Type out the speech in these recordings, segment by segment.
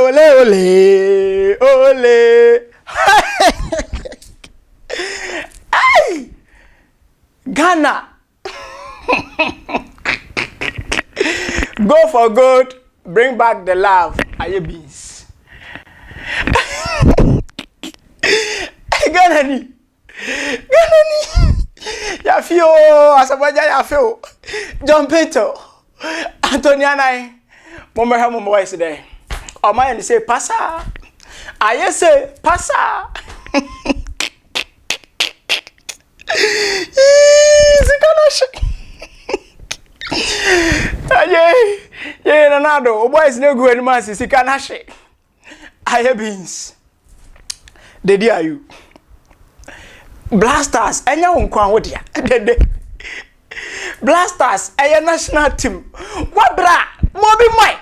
ole, ole. Hey, Ghana. Go for good, bring back the love. Aye beans. Ghana ni. Ya fio, asabaja ya fio. John Peter. Antonia nai. Mama ha mama voice there. O my say passa. I say passa. Yeah, Ronaldo, boys no go anymore. Sika na she. Aye beans. Dedi are you? Blasters, enya wonkwan wo dia. Dede. Blasters, enya national team. Wabra, mobi mai.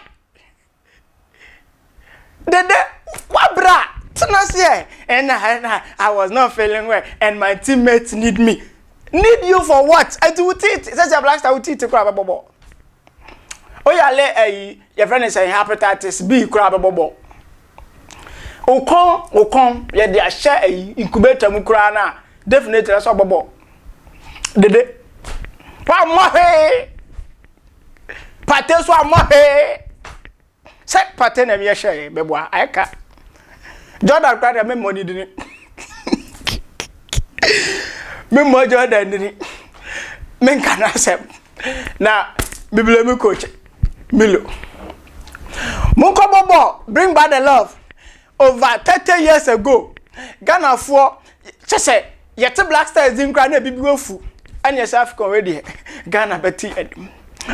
Dede, wabra. Tinasie. And I was not feeling well and my teammates need me. Need you for what? I do it. Says a blaster will teach crab bobo. Oh ya le your friend is saying hepatitis B crab bobo. Okon ye de share incubator mu kra na definitely that's bobo. Dede. Pa mo he. Pate so mo he. Say pate na me share bebo aka. Jordan crowd me money dini. Me mo Jordan dini. Men kana sem. Na bibele me coach Milo. Munko bobo bring back the love. Over 30 years ago, Ghana for say yet Black Stars in Ghana bibi fu. And yes African already. Ghana betty edim.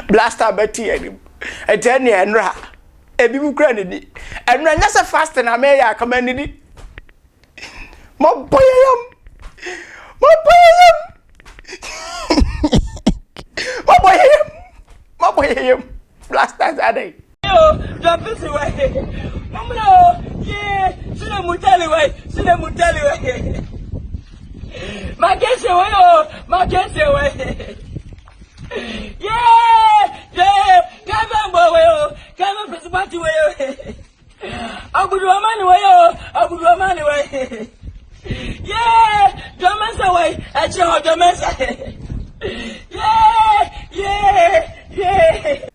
Blaster betty edim. Eteni enra. Ebibu kra ni. Enra nyasa fast na me ya kama ni. Mo boyam. Mo boyam. Blasters are they. Yo, drop this away. Mama, yeah, sina mutali way. My guess away, Yeah, come on, party way. Abudu amani way. Yeah, Germans away. Actually, Germans. Yeah.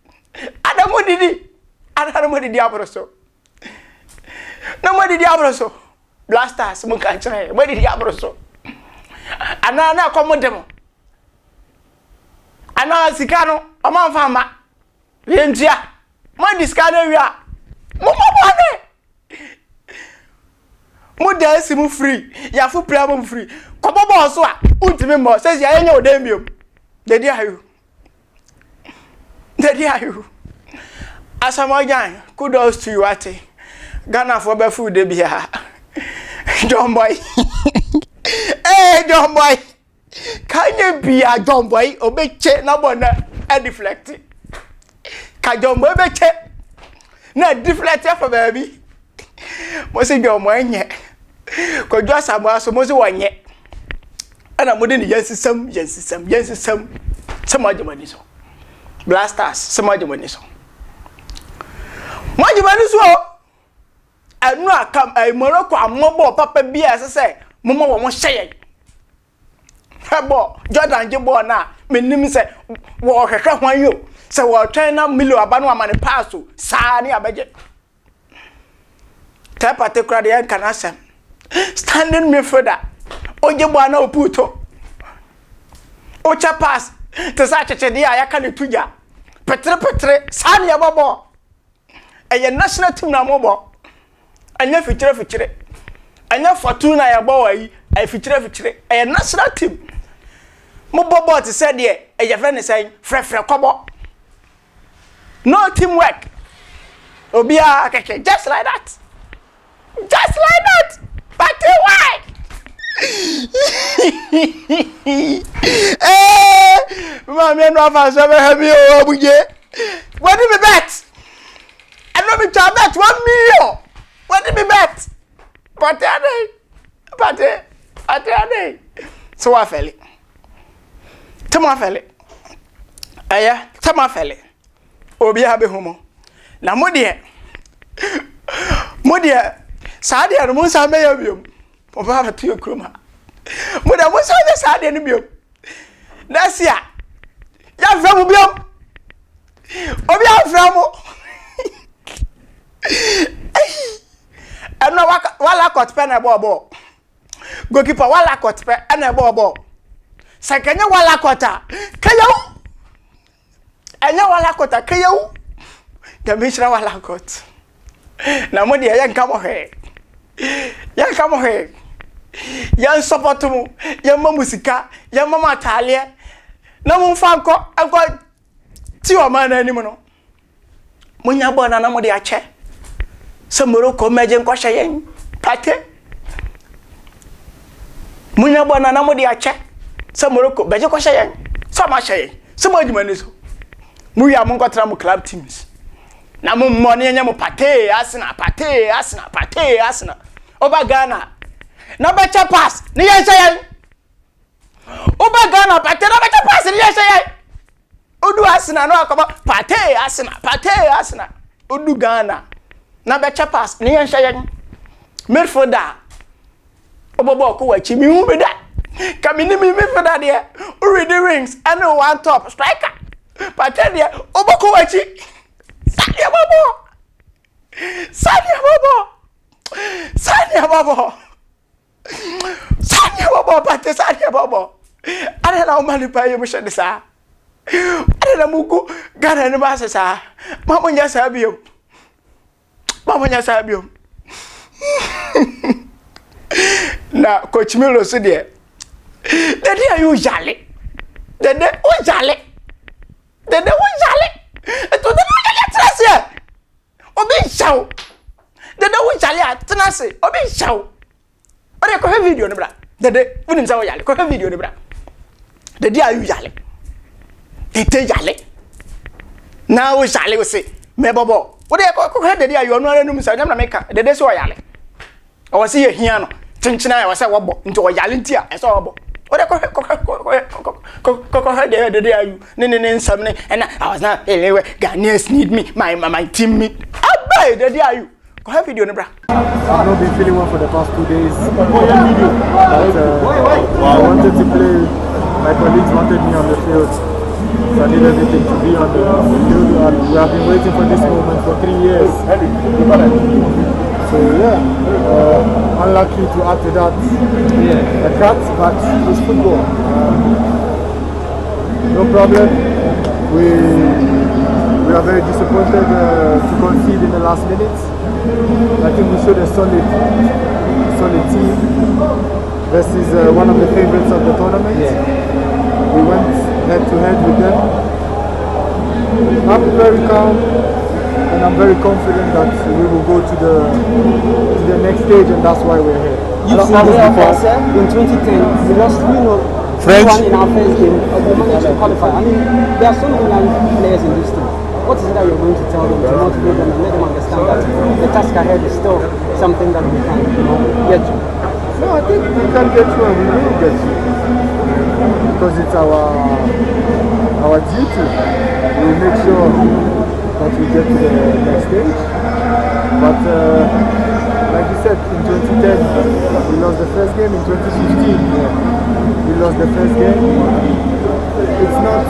Adamu didi abroso. No mo didi abroso. Blasters mo kan chere. Mo didi abroso. Ana komodemo. Ana sika no, o man fa ma. Yentia. Mo diska na wia. Mo bone. Mo dance mu free. Ya fu play mo free. Kobo boss so a, untimi mo. Says ya enya odem biom. Dedi ayu. Asamajan, kudos to you, Ate. Ghana for be food de bia. John boy. Hey, John boy. Can you be a John boy? Obeche na bona e deflect. Ka John boy beche. Na deflect for baby. Mo se John boy nye. Ko jo asama so mo se wonye. Ana mo de ni yensisam. Samajamani so. Blasters, samajamani so. Majamani so. Anu akam Morocco amobo papa bia say momo wo hyeye. Hebo Jordan jebo na menim say wo hwehwe hwan yo. Say wo twen na milo abanu amane passo saa ni abeje. That particular day can asem. Standing midfielder. Ojebo na oputo. Ocha pass. Tesa chechede ya kan tuja. Petre sani ya bobo. Eye national team na mobo. Anya fichire. Anya fortuna ya bo wayi, ay fichire. Eye national team. Mo bobo te said ye, eye friend say frefre kobo. No teamwork. Obia keke just like that. But why? Mama no fa so be heavy o abuje. What did me bet? I know me to bet 1 million. What did me bet? But so I fell it. Tama fell it. Obi ha be homo. Na mo de Modia, Sadia and Musa may have you. Papa to your cruma. Moda Musa the Sadia and you. That's ya. Ya from Biom. Obia from. And no wala caught pen a bobo. Goalkeeper wala caught pen and a bobo. Sakanya wala kota. Kayo. Anya wala kota kayo. Gamishra wala kot. Na modi yan kamo he. Yan kamo he. Yan support mu, yan musika, yan mama talia. Na mu fanko anko ti o ma na ani mu no. Munya bona na modi ache. Se Morocco meje nko hye pate. Munya bona na modi ache. Se Morocco beje ko hye so ma hye. Se mo adwuma ni so. Mu ya mo nkotra mu club teams. Na mo money enya mo pate Arsenal pate Arsenal pate Arsenal. Oba Ghana. Na becha pass ni yen hye. Oba Ghana pate na becha pass ni yen hye. Odu Arsenal no akoma pate Arsenal. Odu Ghana. Na becha pass ni yen hye. Midfielder. Obobo ko wachi mi hu be da. Kamini mi midfielder there. Already rings and one top striker. Pate there oboko wachi. Sadia babo pate Sadia babo. Ana na o mali pa ye mo hye de sa. Ana na mugu Ghana ni ba sa. Mamonya sa biom. Na coach Milo so de. Dede ayu jale. Dede o jale. Eto de no jale trase. Obi shaw. Dede o jale atenase. Obi shaw. Ore ko video ne bra. Dede unim sa o jale. Ko video ne bra. Dede ayu jale. Dede jale. Na o jale o se. Me bobo. Ore ko dede ayu onu ara num sa nyam na meka. Dede so o jale. O se ye hia no. Chinchina ya wase wobo nti o yale ntia e so wobo ode ko de ayu ne nsam ne na I was not Ghanaians need me my team me abai de ayu ko have video ne bra I've not been feeling well for the past 2 days but I wanted to play. My colleagues wanted me on the field, so I did everything to be on the field, and we have been waiting for this moment for 3 years. So yeah, unlucky to add to that a cut, but it's football. No problem. We are very disappointed to concede in the last minutes. I think we showed a solid team versus one of the favorites of the tournament. We went head to head with them. I'm very calm. And I'm very confident that we will go to the next stage, and that's why we're here. You've seen this before. In 2010, we lost 3-1 in our first game. We managed to qualify. I mean, there are so many young players in this team. What is it that you're going to tell them to motivate them and let them understand that the task ahead is still something that we can get to? No, I think we can get to, and we will get to, because it's our duty. We will make sure that we get to the next stage. But like you said, in 2010 we lost the first game. In 2015 we lost the first game. It's not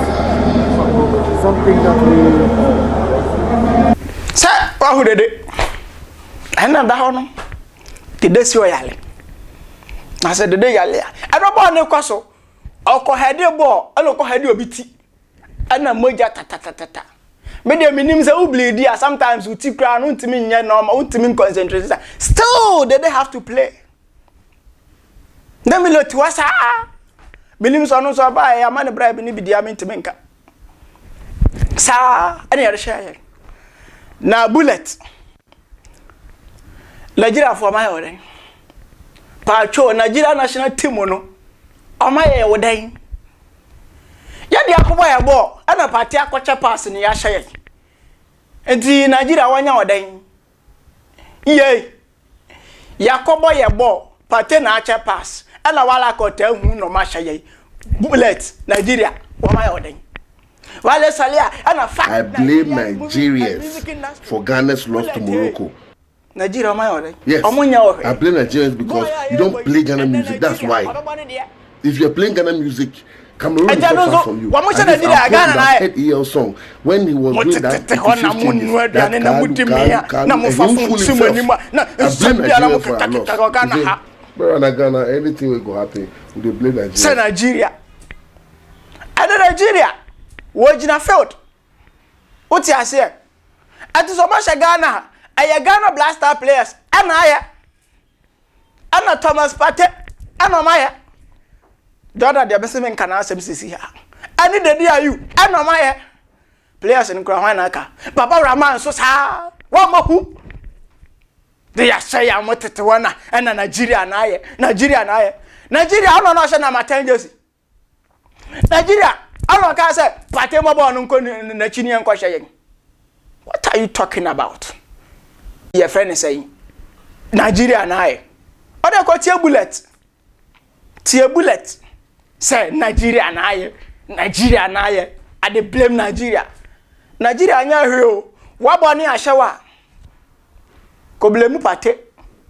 something that we say who did it and that hono today see yale I said the day yale I don't born ne kwaso oko head ball and oko head obiti and na moja ta me dey minim say ubli dia sometimes we ti kra no ntimi nya normal ntimi concentrate still they have to play dem lo tiwasa minim so no so ba ya man bribe ni bidia me ntimi nka sa ani yare share na bullet Nigeria for my own pacho Nigeria national team no amaye wodan ya dia akobo ya ball ana party akwacha pass ni ya hye enti Nigeria wanya wodan ye yakobo ya ball party na acha pass ana wala kota hu no ma hye bullet Nigeria wama wodan I blame Nigerians for Ghana's loss to Morocco. Nigeria my Yes. I blame Nigerians because you don't play Ghana music. That's why. If you're playing Ghana music, Cameroon is not far from you. At least our coach heard EL song when he was doing that 85 changes. That Kalu, and he fool himself. I blame Nigeria for our loss. But Ghana, anything will go happen. They blame Nigeria. Say Nigeria. And Nigeria. Wojina failed. What you say? At so much Ghana. Ghana Blaster players. Anna Thomas Partey. Anna Maya. Daughter, the best men can ask MCC here. I need the dear you. Anna Maya. Players in Krawanaka. Papa Raman so sa. One more who? They are say I'm what to one and Nigeria and I. Nigeria, I don't know some of my Nigeria, I don't know say Patema born Nachinian question. What are you talking about? Your friend is saying Nigeria and I. Other call tear bullet. Say Nigeria and I they blame Nigeria. Nigeria anya hero. What boni ashawa? Ko blame Partey.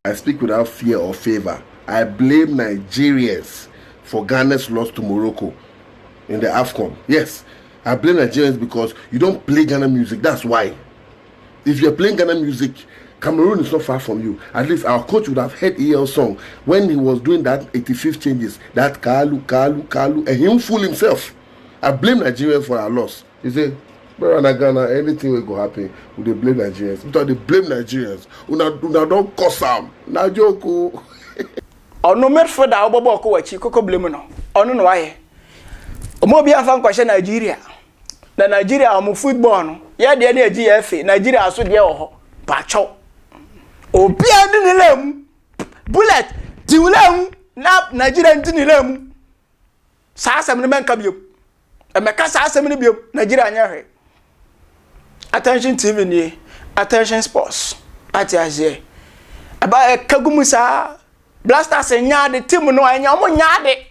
I speak without fear or favor. I blame Nigerians for Ghana's loss to Morocco in the AFCON. Yes, I blame Nigerians because you don't play Ghana music. That's why. If you're playing Ghana music, Cameroon is not far from you. At least our coach would have heard EL song when he was doing that 85th changes. That Kalu, and him fool himself. I blame Nigerians for our loss. You say, Brother Ghana, anything will go happen. They blame Nigerians. Because they blame Nigerians. Una don't cause them. Na joke. No matter for the Obobo Kowachi, Coco blame no. No why. Omobi afan question Nigeria. Na Nigeria am football no. Ya de na GFA. Nigeria aso de ho. Pacho. Obi ade ni lem. Bullet. Diwlem na Nigeria ndi ni lem. Sa asem ne menka biom. E meka sa asem ne biom. Nigeria anya hwe. Attention TV ni. Attention Sports. Ati azie. Aba kagumusa. Blasters nyade team no anya mo nyade.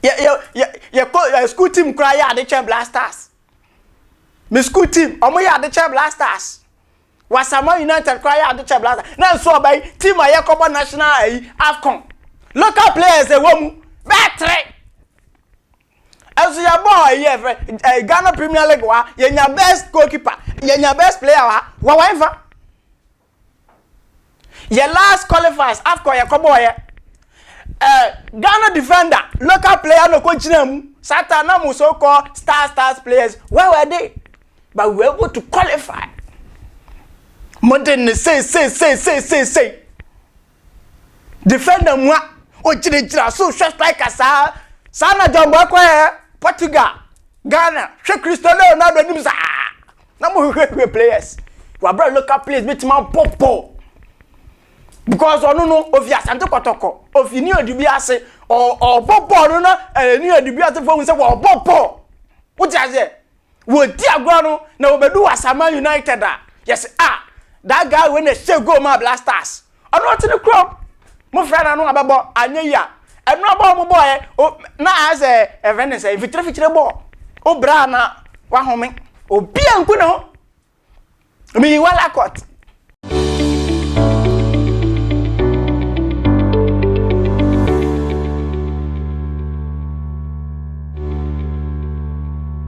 Ya school team cry ya de che Blasters. Me school team omo ya de che Blasters. Wasama United cry ya de che Blasters. Na so by team aye kobo national AFCON. Local players e wo mu betre. As your boy here Ghana Premier League wa ye nya best goalkeeper, ye nya best player wa whatever. Your last qualifiers after your boy Ghana defender, local player no coach them. Satana mu so called stars players. Where were they? But we were able to qualify. Modern say. Defender moi o chira so shot like asa. Sana jombo kwa Portugal, Ghana, Cristiano Ronaldo nim sa. Na mo hwe players. We brought local players bit man popo. Because no of ya Santo Kotoko of you knew be ase or popo no ni be ase for we say popo. What you say? We dia gro na obedu Wasama United yes that guy when they say go my Blasters. I know to the crop. Mo friend no abebo anya ya. E no ba mo boy na as a Venice if fitre ball. O bra na wa home. Obi anku no. Me wala court.